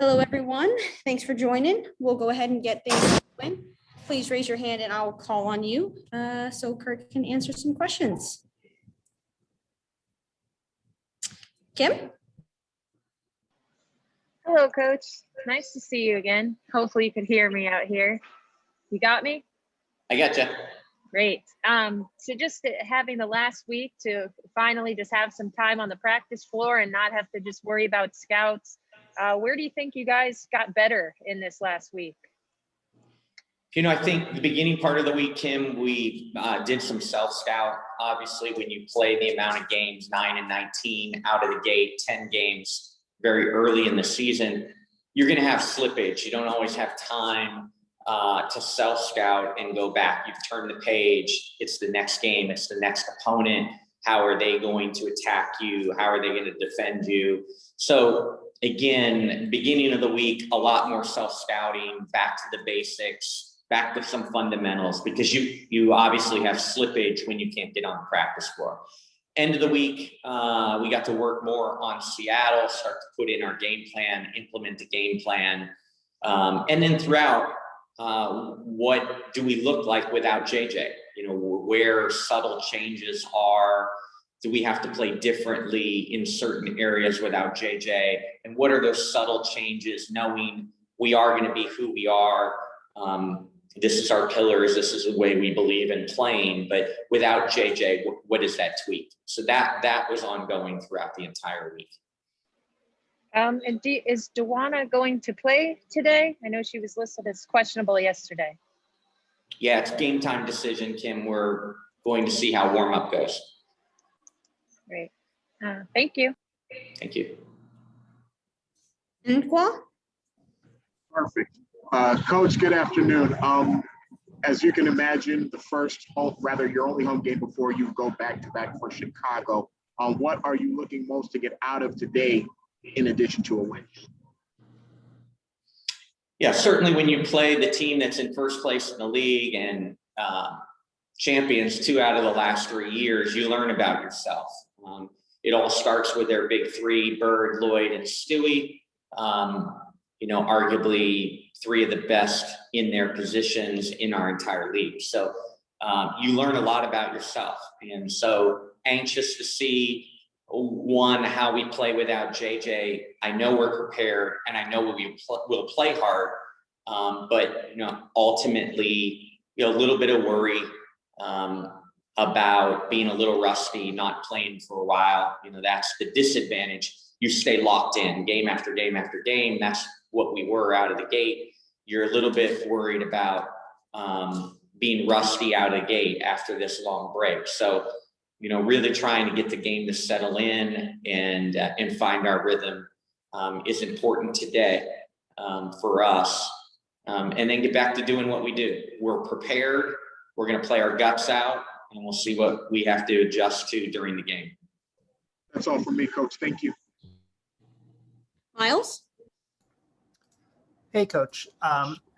Hello, everyone. Thanks for joining. We'll go ahead and get things going. Please raise your hand and I'll call on you so Curt can answer some questions. Kim? Hello, Coach. Nice to see you again. Hopefully you could hear me out here. You got me? I gotcha. Great. So just having the last week to finally just have some time on the practice floor and not have to just worry about scouts. Where do you think you guys got better in this last week? I think the beginning part of the week, Kim, we did some self-scout. Obviously, when you play the amount of games, 9 and 19 out of the gate, 10 games very early in the season, you're going to have slippage. You don't always have time to self-scout and go back. You've turned the page. It's the next game. It's the next opponent. How are they going to attack you? How are they going to defend you? So again, beginning of the week, a lot more self-scouting, back to the basics, back with some fundamentals, because you obviously have slippage when you can't get on the practice floor. End of the week, we got to work more on Seattle, start to put in our game plan, implement the game plan. And then throughout, what do we look like without JJ? Where subtle changes are. Do we have to play differently in certain areas without JJ? And what are those subtle changes, knowing we are going to be who we are? This is our pillars. This is the way we believe in playing. But without JJ, what is that tweak? So that was ongoing throughout the entire week. And is Dewana going to play today? I know she was listed as questionable yesterday. Yeah, it's game time decision, Kim. We're going to see how warm-up goes. Great. Thank you. Thank you. Nkwa? Perfect. Coach, good afternoon. As you can imagine, your only home game before you go back-to-back for Chicago. What are you looking most to get out of today in addition to a win? Yeah, certainly when you play the team that's in first place in the league and champions 2 out of the last 3 years, you learn about yourself. It all starts with their big three, Bird, Lloyd, and Stewie. Arguably 3 of the best in their positions in our entire league. So you learn a lot about yourself. And so anxious to see, one, how we play without JJ. I know we're prepared and I know we'll play hard. But ultimately, a little bit of worry about being a little rusty, not playing for a while. That's the disadvantage. You stay locked in game after game after game. That's what we were out of the gate. You're a little bit worried about being rusty out of the gate after this long break. So, really trying to get the game to settle in and find our rhythm is important today for us. And then get back to doing what we do. We're prepared. We're going to play our guts out, and we'll see what we have to adjust to during the game. That's all from me, Coach. Thank you. Miles? Hey, Coach.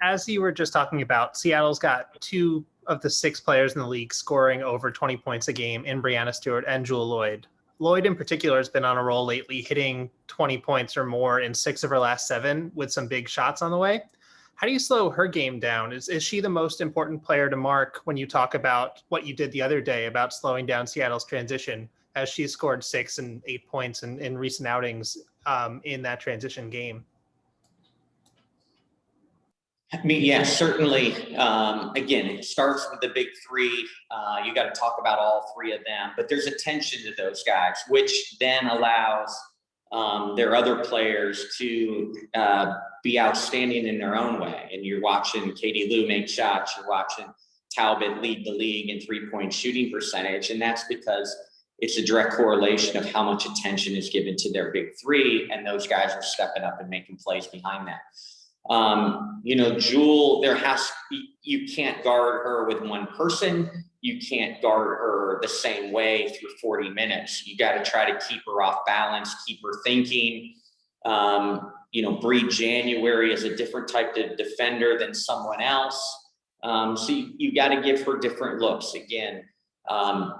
As you were just talking about, Seattle's got 2 of the 6 players in the league scoring over 20 points a game in Brianna Stewart and Jewel Lloyd. Lloyd in particular has been on a roll lately, hitting 20 points or more in 6 of her last 7 with some big shots on the way. How do you slow her game down? Is she the most important player to mark when you talk about what you did the other day about slowing down Seattle's transition, as she scored 6 and 8 points in recent outings in that transition game? Yeah, certainly. Again, it starts with the big 3. You got to talk about all 3 of them, but there's attention to those guys, which then allows their other players to be outstanding in their own way. And you're watching Katie Lou make shots. You're watching Talbot lead the league in 3-point shooting percentage. And that's because it's a direct correlation of how much attention is given to their big 3. And those guys are stepping up and making plays behind that. Jewel, you can't guard her with one person. You can't guard her the same way through 40 minutes. You got to try to keep her off balance, keep her thinking. Bree January is a different type of defender than someone else. So you got to give her different looks. Again,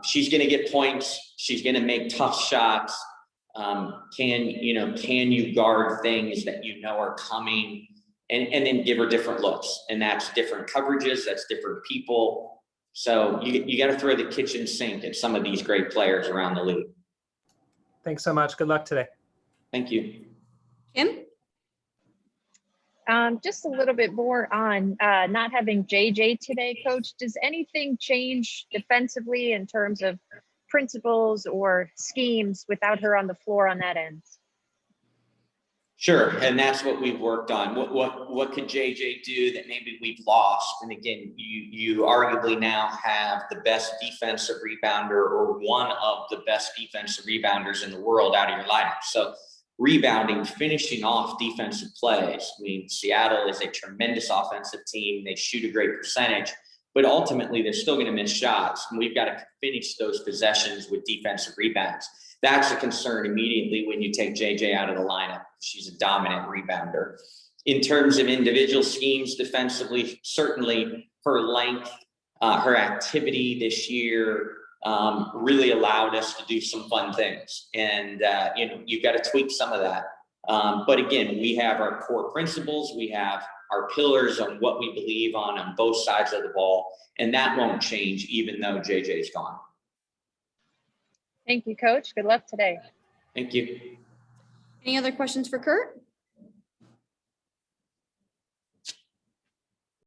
she's going to get points. She's going to make tough shots. Can you guard things that you know are coming, and then give her different looks, and that's different coverages, that's different people. So you got to throw the kitchen sink at some of these great players around the league. Thanks so much. Good luck today. Thank you. Kim? Just a little bit more on not having JJ today, Coach. Does anything change defensively in terms of principles or schemes without her on the floor on that end? Sure, and that's what we've worked on. What could JJ do that maybe we've lost? And again, you arguably now have the best defensive rebounder, or one of the best defensive rebounders in the world, out of your lineup. So rebounding, finishing off defensive plays. I mean, Seattle is a tremendous offensive team. They shoot a great percentage, but ultimately they're still going to miss shots. And we've got to finish those possessions with defensive rebounds. That's a concern immediately when you take JJ out of the lineup. She's a dominant rebounder. In terms of individual schemes defensively, certainly her length, her activity this year really allowed us to do some fun things. And, you've got to tweak some of that. But again, we have our core principles. We have our pillars on what we believe on both sides of the ball. And that won't change even though JJ's gone. Thank you, Coach. Good luck today. Thank you. Any other questions for Curt?